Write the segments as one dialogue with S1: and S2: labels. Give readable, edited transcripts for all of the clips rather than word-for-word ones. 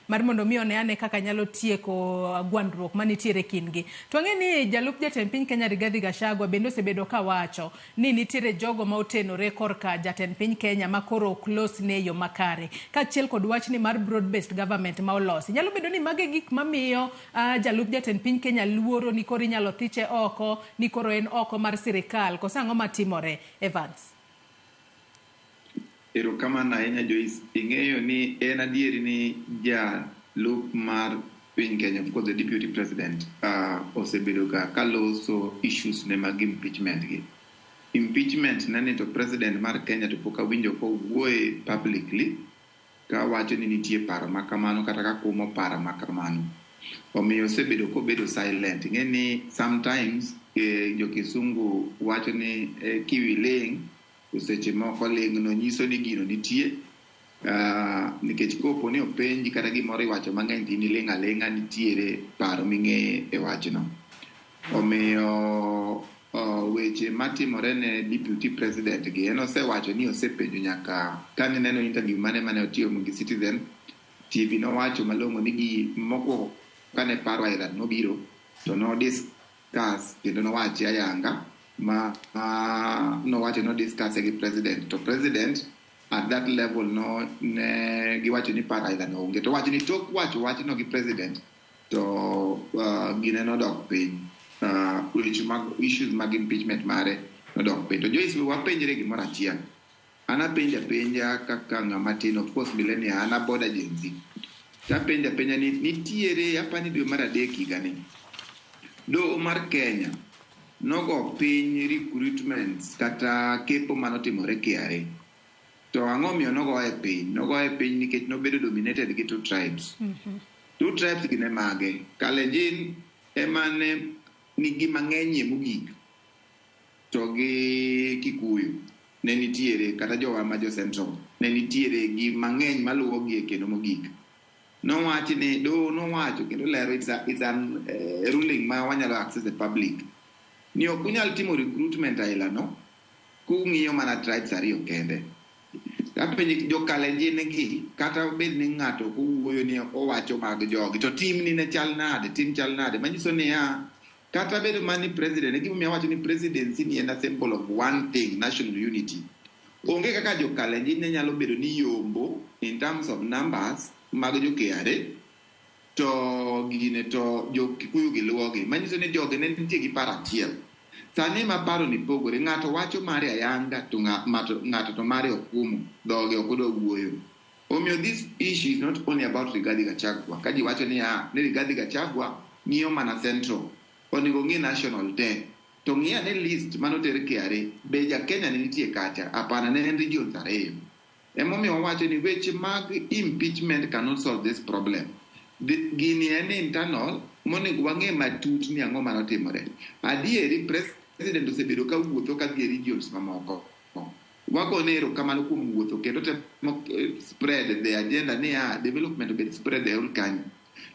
S1: mar mondo mi one ane kaka nyalo tieko gwandruok manitiere kindgi. To ang'e ni jalup jatend piny Kenya Rigathi Gachagua bende osebedo ka wacho ni nitiere jogo ma otenore korka jatend piny Kenya ma koro ok losne yo makare. Kaachiel kod wach ni mar broad based government ma olosi. Nyalo bedo ni mage gik mamiyo jalup jatend piny Kenya luoro ni koro inyalo thiche oko, ni koro en oko mar sirikal. Koso ang'o matimore, Evans?
S2: Erokamano ahinya Joyce. Ing'eyo ni en adieri ni jalup mar piny Kenya, of course the deputy president, osebedo ka loso issues ne mag impeachment gi. Impeachment nene to president mar Kenya to pok awinjo kowuoye publicly ka wacho ni nitie paro makamano kata ka kumo paro makamano. Omiyo osebedo kobedo silent. Ing'e ni sometimes jo kisungu wacho ni kiwi ling, seche moko ling no nyiso ni gino nitie. Nikech kopo ni openji kata gimoro iwacho mang'eny ni ling alinga nitiere paro ming'e e wachno. Omiyo weche matimore ne deputy president gi en osewacho ni osepenjo nyaka kane neno interview mane otiyo gi Citizen TV, nowacho malong'o ni gi moko kane paro Raila nobiro to no discuss kendo nowache ayanga nowacho no discuss gi president, to president at that level no ne giwacho ni paro Raila no onge, to wacho ni tok wacho wachno gi president to gine nodok piny. Issues mag impeachment mare nodok piny. To Joyce, wapenjre gimoro achiel. An apenja kaka ng'ama tin, of course millennial, an aboda Gen Z. Tapenja ni nitiere apani dwe mar adek higani doho mar Kenya nogo piny recruitments kata kepo manotimore KRA. To ang'o miyo nogoye piny nikech nobedo dominated gi two tribes. Two tribes gine mage. Kalenjin emane nigi mang'enyie mogik, to gi Kikuyu ne nitiere, kata jowa ma jo Central ne nitiere gi mang'eny maluwogi kendo mogik. Nowacho ni nowacho kendo lero it's an ruling ma wanyalo access the public ni ok unyal timo recruitment aila no kung'iyo mana tribes ariyo kende. Kapenji jo Kalenjin gi kata bed ni ng'ato kowuoyo ni owacho mag jogi to tim ni ne chal nade, manyiso ni kata bedo mani president, gimomiyo wacho ni presidency ni en a symbol of one thing, national unity. Onge kaka jo Kalenjin ne nyalo bedo ni yombo in terms of numbers mag jo KRA to gine to jo Kikuyu gi luwogi, manyiso ni jogi ne nitie gi paro achiel. Sani ma paro ni pogore, ng'ato wacho mare ayanga to ng'ato to mare okumo, dhoge ok odwa wuoyo. Omiyo this issue is not only about Rigathi Gachagua. Ka ji wacho ni Rigathi Gachagua ng'iyo mana Central, onego ng'i national te, to ng'i ane list manoter KRA, be ja Kenya ne nitie kacha, apana ne en regions ariyo. Emomiyo wacho ni weche mag impeachment cannot solve this problem. Gini en internal, monego wang'e matut ni ang'o manotimore. Adieri president osebedo ka wuotho ka dhi regions mamoko. Wagone erokamano kuom wuotho kendo temo spread the agenda ni development obed spread the whole Kenya.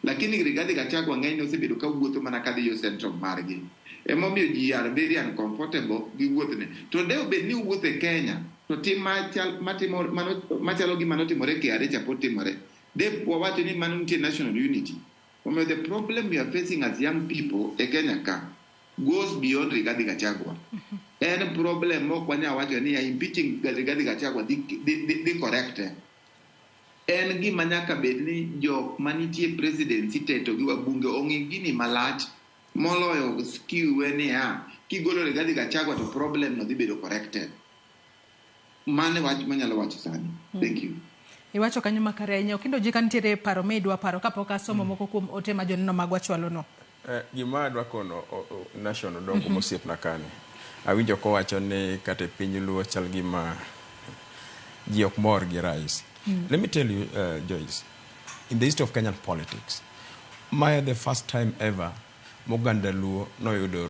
S2: Lakini Rigathi Gachagua ng'eny osebedo ka wuotho mana ka dhi yo central margi. Emomiyo ji are very uncomfortable gi wuothne. To deo bed ni wuotho e Kenya, to tim machalo gi manotimore KRA chapo timore. De wawacho ni mano nitie national unity. Omiyo the problem we are facing as young people e Kenya ka goes beyond Rigathi Gachagua. En problem mok wanya wacho ni impeaching Rigathi Gachagua di correct. En gima nyaka bed ni jok manitie presidency teto gi wabunge ong'i gini malach moloyo skiwe ni kigolo Rigathi Gachagua to problem no dhi bedo corrected. Mane wach manyalo wacho sani. Thank you.
S1: Iwacho kanyo makare ahinya. Kendo ji kantiere paro midwa paro kapok asomo moko kuom ote ma joneno magwa chwalo no.
S3: Gima adwa kono national dongo mosiep na kane. Awinjo ko wacho ni kate piny luo chal gima ji ok mor gi rais. Let me tell you, Joyce, in the history of Kenyan politics, the first time ever, Moganda Luo no yudo